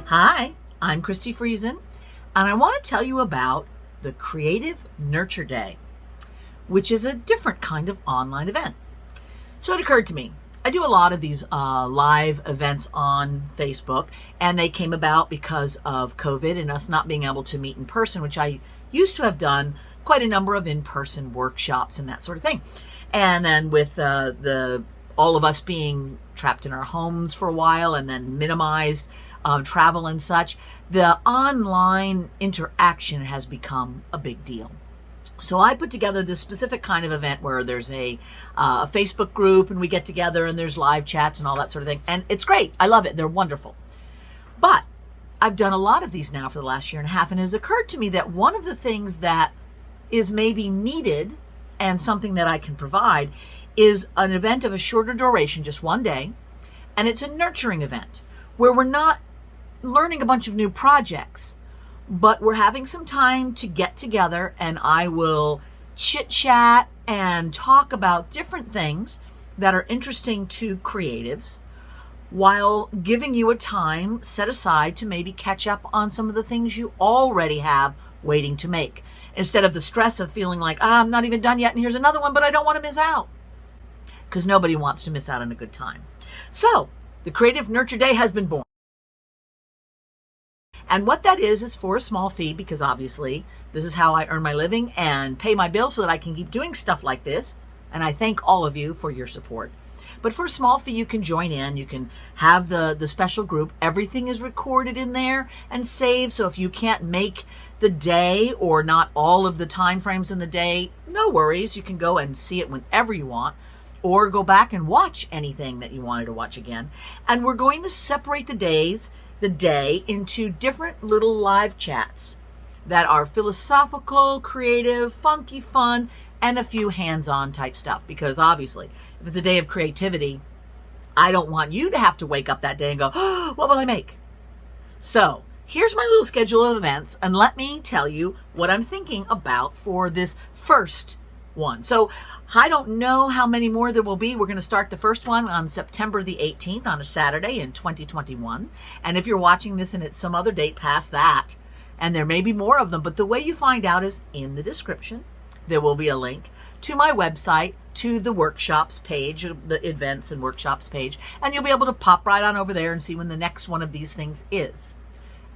Hi, I'm Christy Friesen, and I want to tell you about the Creative Nurture Day, which is a different kind of online event. So it occurred to me, I do a lot of these live events on Facebook, and they came about because of COVID and us not being able to meet in person, which I used to have done quite a number of in-person workshops and that sort of thing. And then with all of us being trapped in our homes for a while and then minimized travel and such, the online interaction has become a big deal. So I put together this specific kind of event where there's a Facebook group and we get together and there's live chats and all that sort of thing. And it's great. I love it. They're wonderful. But I've done a lot of these now for the last year and a half, and it has occurred to me that one of the things that is maybe needed and something that I can provide is an event of a shorter duration, just one day. And it's a nurturing event where we're not learning a bunch of new projects, but we're having some time to get together, and I will chit chat and talk about different things that are interesting to creatives while giving you a time set aside to maybe catch up on some of the things you already have waiting to make, instead of the stress of feeling like, I'm not even done yet and here's another one, but I don't want to miss out, because nobody wants to miss out on a good time. So the Creative Nurture Day has been born. And what that is for a small fee, because obviously this is how I earn my living and pay my bills so that I can keep doing stuff like this. And I thank all of you for your support. But for a small fee, you can join in. You can have the special group. Everything is recorded in there and saved. So if you can't make the day or not all of the time frames in the day, no worries. You can go and see it whenever you want, or go back and watch anything that you wanted to watch again. And we're going to separate the day into different little live chats that are philosophical, creative, funky, fun, and a few hands-on type stuff. Because obviously, if it's a day of creativity, I don't want you to have to wake up that day and go, oh, what will I make? So here's my little schedule of events, and let me tell you what I'm thinking about for this first one. So I don't know how many more there will be. We're going to start the first one on September the 18th on a Saturday in 2021. And if you're watching this and it's some other date past that, and there may be more of them, but the way you find out is in the description. There will be a link to my website, to the workshops page, the events and workshops page, and you'll be able to pop right on over there and see when the next one of these things is.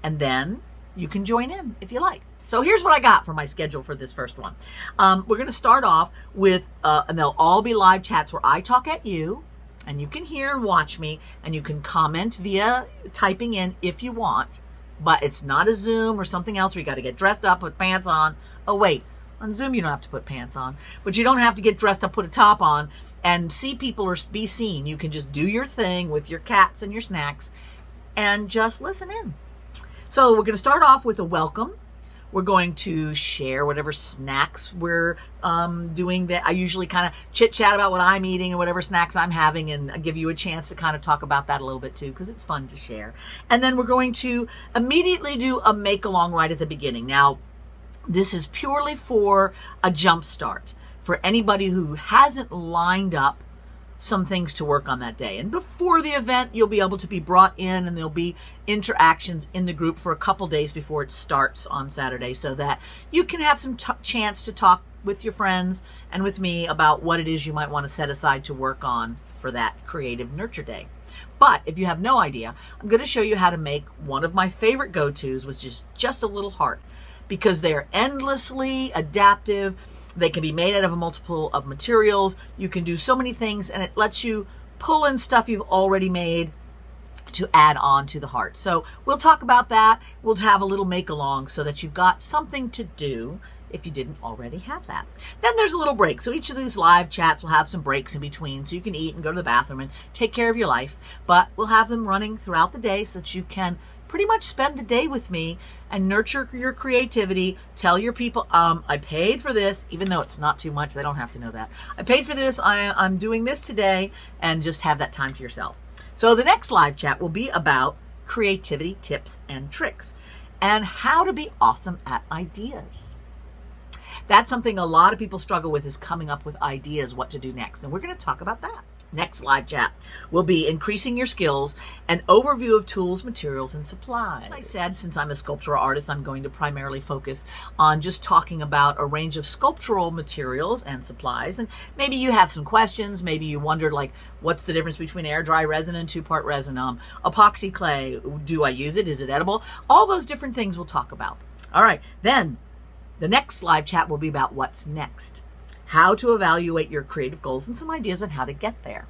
And then you can join in if you like. So here's what I got for my schedule for this first one. We're going to start off with, and they'll all be live chats where I talk at you, and you can hear and watch me, and you can comment via typing in if you want. But it's not a Zoom or something else where you got to get dressed up, put pants on. Oh, wait. On Zoom, you don't have to put pants on, but you don't have to get dressed up, put a top on, and see people or be seen. You can just do your thing with your cats and your snacks and just listen in. So we're going to start off with a welcome. We're going to share whatever snacks we're doing. That I usually kind of chit chat about what I'm eating and whatever snacks I'm having, and I give you a chance to kind of talk about that a little bit too, because it's fun to share. And then we're going to immediately do a make along right at the beginning. Now, this is purely for a jump start for anybody who hasn't lined up some things to work on that day. And before the event, you'll be able to be brought in, and there'll be interactions in the group for a couple days before it starts on Saturday, so that you can have some chance to talk with your friends and with me about what it is you might want to set aside to work on for that Creative Nurture Day. But if you have no idea, I'm going to show you how to make one of my favorite go-tos, which is just a little heart, because they're endlessly adaptive. They can be made out of a multiple of materials. You can do so many things, and it lets you pull in stuff you've already made to add on to the heart. So we'll talk about that. We'll have a little make along so that you've got something to do if you didn't already have that. Then there's a little break. So each of these live chats will have some breaks in between, so you can eat and go to the bathroom and take care of your life. But we'll have them running throughout the day so that you can pretty much spend the day with me and nurture your creativity. Tell your people, I paid for this, even though it's not too much. They don't have to know that. I paid for this. I'm doing this today, and just have that time to yourself. So the next live chat will be about creativity tips and tricks and how to be awesome at ideas. That's something a lot of people struggle with, is coming up with ideas, what to do next. And we're going to talk about that. Next live chat will be increasing your skills, an overview of tools, materials, and supplies. As I said, since I'm a sculptural artist, I'm going to primarily focus on just talking about a range of sculptural materials and supplies. And maybe you have some questions. Maybe you wondered, like, what's the difference between air dry resin and two-part resin? Epoxy clay, do I use it? Is it edible? All those different things we'll talk about. All right, then the next live chat will be about what's next. How to evaluate your creative goals and some ideas on how to get there.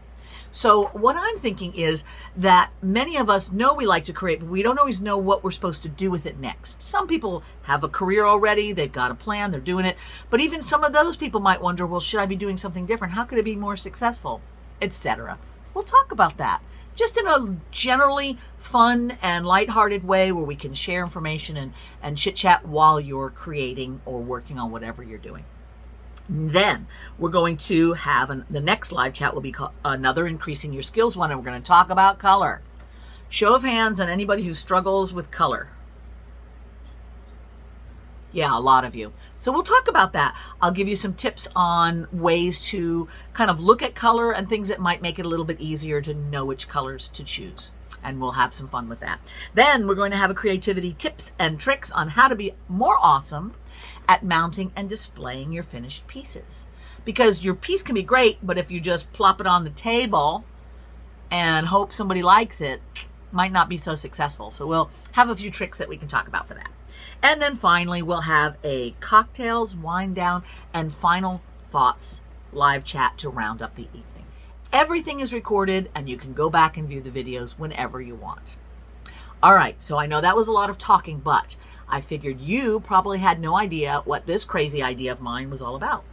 So what I'm thinking is that many of us know we like to create, but we don't always know what we're supposed to do with it next. Some people have a career already, they've got a plan, they're doing it. But even some of those people might wonder, well, should I be doing something different? How could it be more successful? Etc. We'll talk about that. Just in a generally fun and lighthearted way where we can share information and chit-chat while you're creating or working on whatever you're doing. Then we're going to have the next live chat will be another increasing your skills one, and we're going to talk about color. Show of hands on anybody who struggles with color. Yeah, a lot of you. So we'll talk about that. I'll give you some tips on ways to kind of look at color and things that might make it a little bit easier to know which colors to choose. And we'll have some fun with that. Then we're going to have a creativity tips and tricks on how to be more awesome at mounting and displaying your finished pieces. Because your piece can be great, but if you just plop it on the table and hope somebody likes it, might not be so successful. So we'll have a few tricks that we can talk about for that. And then finally, we'll have a cocktails, wind down, and final thoughts live chat to round up the evening. Everything is recorded, and you can go back and view the videos whenever you want. All right, so I know that was a lot of talking, but I figured you probably had no idea what this crazy idea of mine was all about.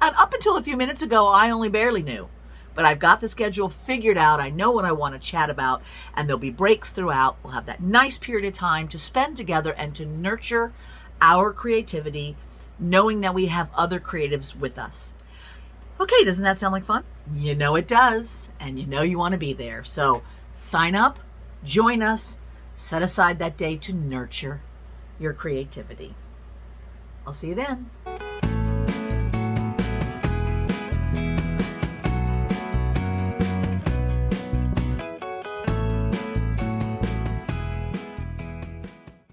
And up until a few minutes ago, I only barely knew. But I've got the schedule figured out. I know what I want to chat about, and there'll be breaks throughout. We'll have that nice period of time to spend together and to nurture our creativity, knowing that we have other creatives with us. Okay, doesn't that sound like fun? You know it does, and you know you want to be there. So sign up, join us, set aside that day to nurture your creativity. I'll see you then.